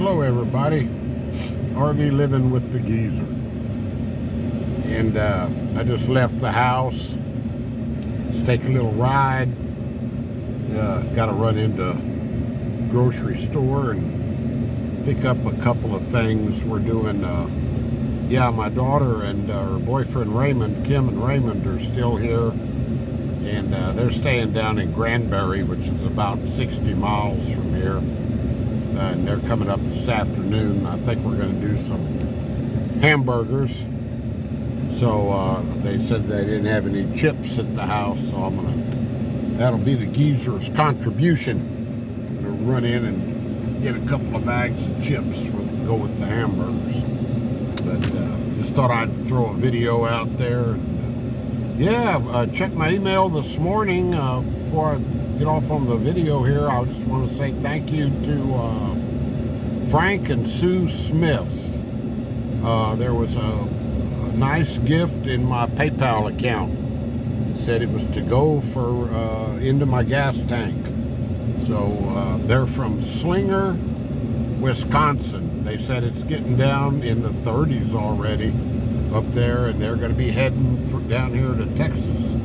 Hello everybody, RV living with the geezer. And I just left the house. Let's take a little ride. Got to run into grocery store and pick up a couple of things. We're doing, my daughter and her boyfriend Raymond, Kim and Raymond, are still here. And they're staying down in Granbury, which is about 60 miles from here. And they're coming up this afternoon. I think we're going to do some hamburgers. So they said they didn't have any chips at the house, so that'll be the geezer's contribution. I'm going to run in and get a couple of bags of chips to go with the hamburgers. But just thought I'd throw a video out there. And, checked my email this morning. Before I get off on the video here, I just want to say thank you to Frank and Sue Smith. There was a nice gift in my PayPal account. It said it was to go for into my gas tank. So they're from Slinger, Wisconsin. They said it's getting down in the 30s already up there, and they're going to be heading down here to Texas.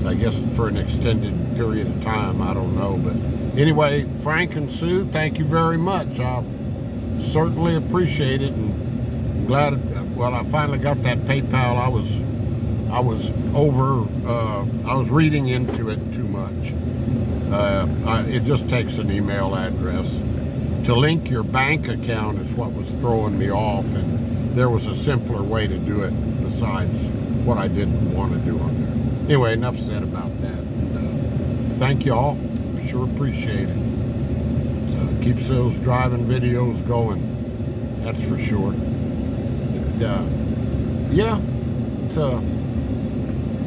So I guess for an extended period of time, I don't know. But anyway, Frank and Sue, thank you very much. I certainly appreciate it, and I'm glad. Well, I finally got that PayPal. I was reading into it too much. It just takes an email address. To link your bank account is what was throwing me off, and there was a simpler way to do it besides what I didn't want to do on there. Anyway, enough said about that. Thank you all. Sure appreciate it. So keeps those driving videos going. That's for sure.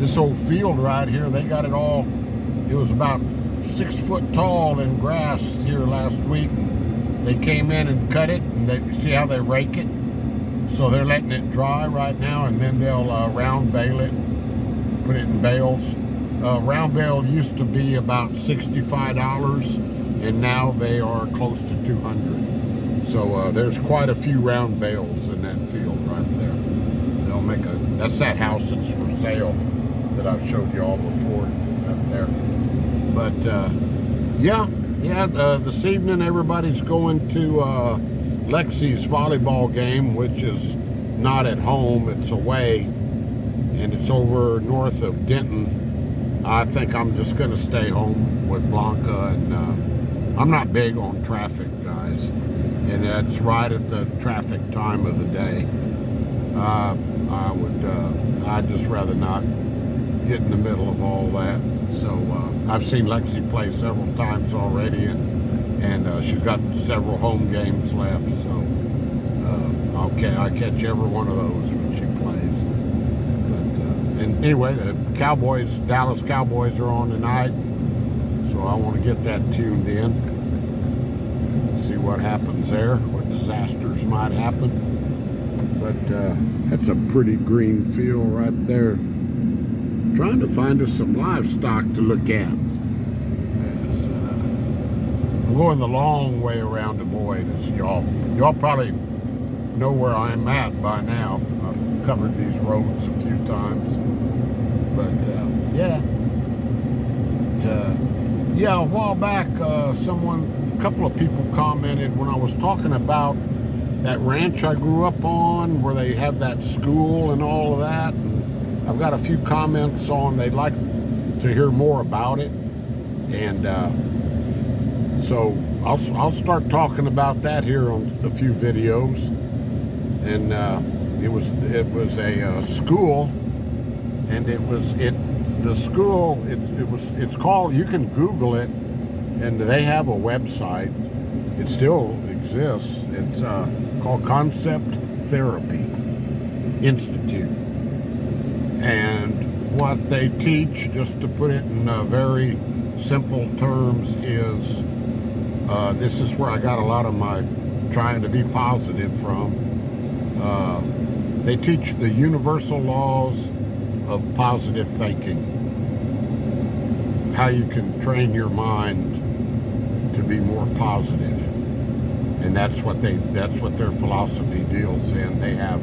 This old field right here, they got it all. It was about 6 foot tall in grass here last week. They came in and cut it, and they see how they rake it. So they're letting it dry right now, and then they'll round bale it, put it in bales. Round bale used to be about $65, and now they are close to $200. So there's quite a few round bales in that field right there. They'll make that's that house that's for sale that I've showed you all before up there. But this evening everybody's going to Lexi's volleyball game, which is not at home, it's away, and it's over north of Denton. I think I'm just going to stay home with Blanca, and I'm not big on traffic, guys, and that's right at the traffic time of the day. I'd just rather not get in the middle of all that. So I've seen Lexi play several times already, and she's got several home games left, so I catch every one of those when she plays. But and anyway, the Dallas Cowboys are on tonight, so I want to get that tuned in, see what happens there, what disasters might happen. But that's a pretty green field right there. Trying to find us some livestock to look at. I'm going the long way around Des Moines, as y'all probably know where I'm at by now. I've covered these roads a few times. But a while back, a couple of people commented when I was talking about that ranch I grew up on, where they have that school and all of that. And I've got a few comments on they'd like to hear more about it, and so I'll start talking about that here on a few videos. And it was a school, and it's called, you can Google it, and they have a website. It still exists. It's called Concept Therapy Institute. And what they teach, just to put it in very simple terms, is this is where I got a lot of my trying to be positive from. They teach the universal laws of positive thinking, how you can train your mind to be more positive. and that's what their philosophy deals in. They have,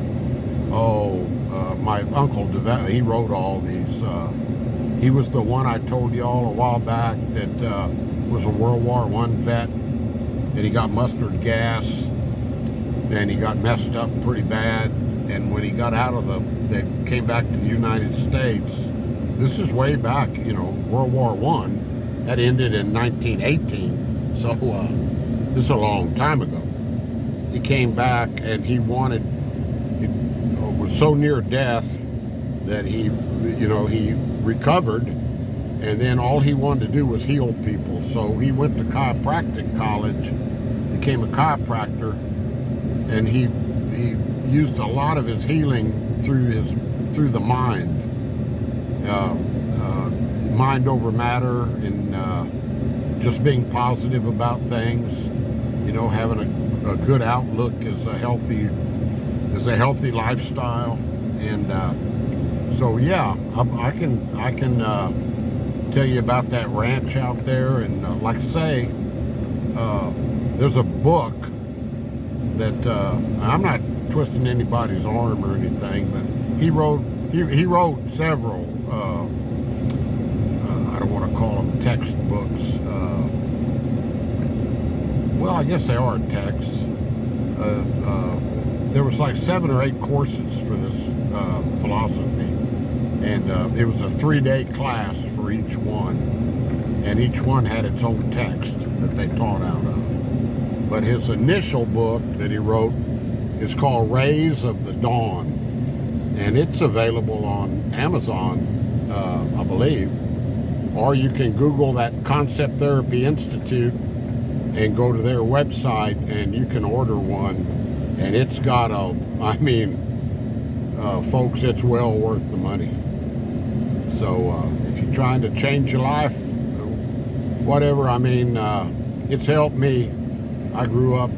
my uncle, he wrote all these. He was the one I told you all a while back that was a World War I vet, and he got mustard gas, and he got messed up pretty bad. And when he got out of they came back to the United States. This is way back, World War I. That ended in 1918, so this is a long time ago. He came back and he was so near death that he recovered, and then all he wanted to do was heal people. So he went to chiropractic college, became a chiropractor, and he used a lot of his healing through the mind, mind over matter, and just being positive about things. Having a good outlook is a healthy lifestyle, and so yeah, I can tell you about that ranch out there, and like I say, there's a book that I'm not twisting anybody's arm or anything, but he wrote several. I don't want to call them textbooks. Well, I guess they are texts. There was like 7 or 8 courses for this philosophy, and it was a 3-day class for each one, and each one had its own text that they taught out of. But his initial book that he wrote is called Rays of the Dawn, and it's available on Amazon, I believe, or you can Google that Concept Therapy Institute and go to their website, and you can order one, and it's got folks, it's well worth the money. So if you're trying to change your life, whatever, it's helped me. I grew up,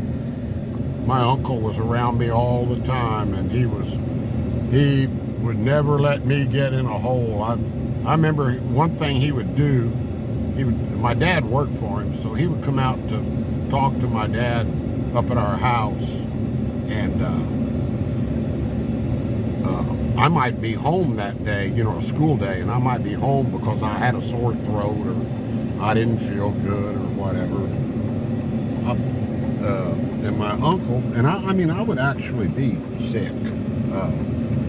my uncle was around me all the time, and he would never let me get in a hole. I remember one thing he would do, my dad worked for him, so he would come out to talk to my dad up at our house, and I might be home that day, a school day, and I might be home because I had a sore throat or I didn't feel good or whatever. And my uncle, and I would actually be sick.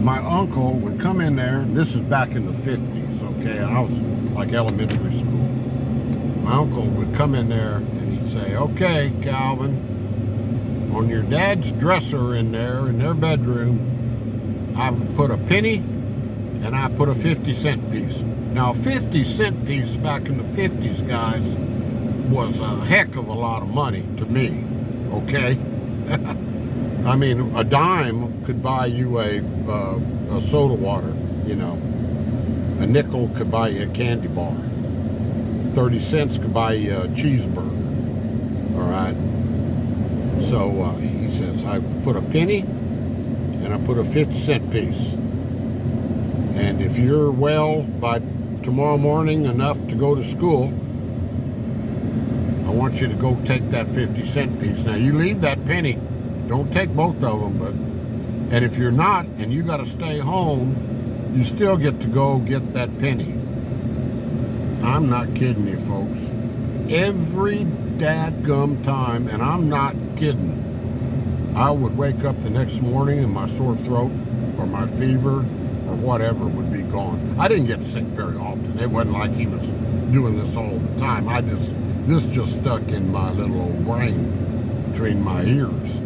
My uncle would come in there. This is back in the 50s, okay, and I was like elementary school. My uncle would come in there and he'd say, "Okay, Calvin, on your dad's dresser in there in their bedroom, I would put a penny and I put a 50-cent piece." Now, a 50-cent piece back in the 50s, guys, was a heck of a lot of money to me, okay? A dime could buy you a soda water, A nickel could buy you a candy bar. 30 cents could buy you a cheeseburger, all right? So he says, I put a penny and I put a 50-cent piece. And if you're well by tomorrow morning enough to go to school, I want you to go take that 50-cent piece. Now, you leave that penny. Don't take both of them, and if you're not, and you got to stay home, you still get to go get that penny. I'm not kidding you, folks. Every dadgum time, and I'm not kidding, I would wake up the next morning and my sore throat or my fever or whatever would be gone. I didn't get sick very often. It wasn't like he was doing this all the time. This just stuck in my little old brain between my ears.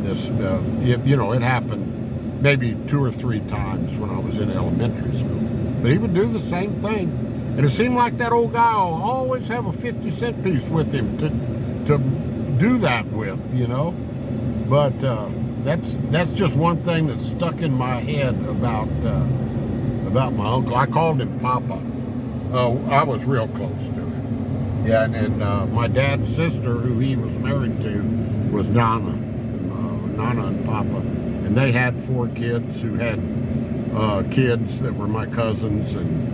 It happened maybe 2 or 3 times when I was in elementary school. But he would do the same thing. And it seemed like that old guy will always have a 50-cent piece with him to do that with, But that's just one thing that stuck in my head about my uncle. I called him Papa. I was real close to him. Yeah, and my dad's sister, who he was married to, was Nana and Papa, and they had 4 kids who had kids that were my cousins, and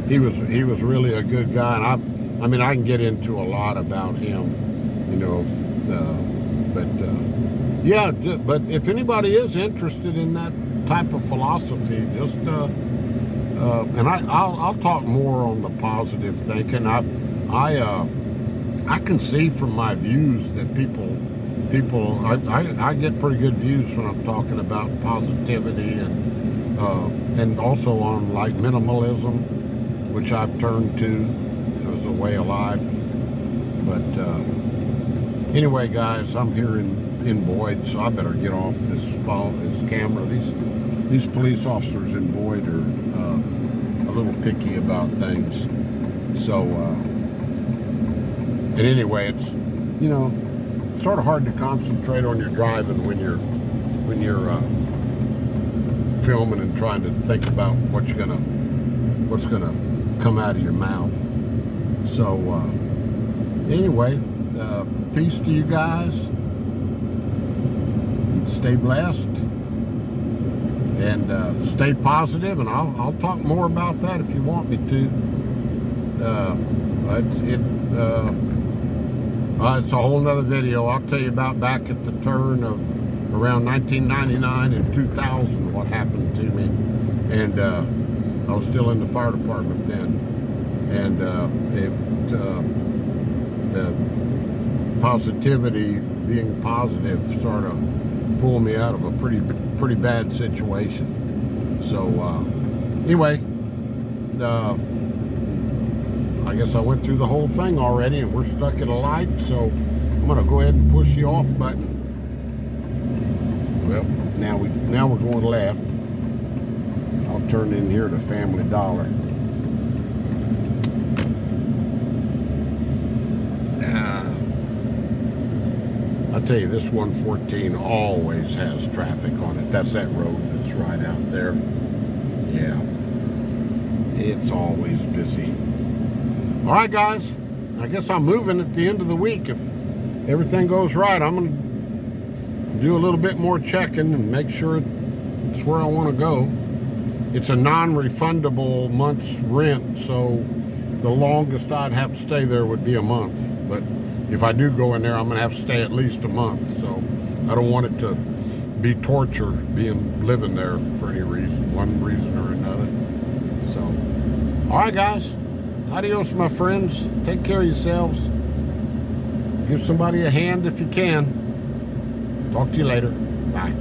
he was really a good guy, and I can get into a lot about him, know, yeah, but if anybody is interested in that type of philosophy, just and I'll talk more on the positive thinking. I can see from my views that I get pretty good views when I'm talking about positivity and also on like minimalism, which I've turned to as a way of life. But anyway, guys, I'm here in Boyd, so I better get off this camera. These police officers in Boyd are a little picky about things. So, and anyway, it's, you know, sort of hard to concentrate on your driving when you're filming and trying to think about what's gonna come out of your mouth. So anyway, peace to you guys, and stay blessed, and stay positive, and I'll talk more about that if you want me to. It's a whole nother video. I'll tell you about back at the turn of around 1999 and 2000 what happened to me, and I was still in the fire department then, and the positivity, being positive, sort of pulled me out of a pretty bad situation. So anyway, I guess I went through the whole thing already, and we're stuck at a light, so I'm gonna go ahead and push the off button. Well, now we're going left. I'll turn in here to Family Dollar. I'll tell you, this 114 always has traffic on it. That's that road that's right out there. Yeah, it's always busy. All right, guys, I guess I'm moving at the end of the week. If everything goes right, I'm going to do a little bit more checking and make sure it's where I want to go. It's a non-refundable month's rent, so the longest I'd have to stay there would be a month. But if I do go in there, I'm going to have to stay at least a month. So I don't want it to be torture living there for any reason, one reason or another. So, all right, guys. Adios, my friends. Take care of yourselves. Give somebody a hand if you can. Talk to you later. Bye.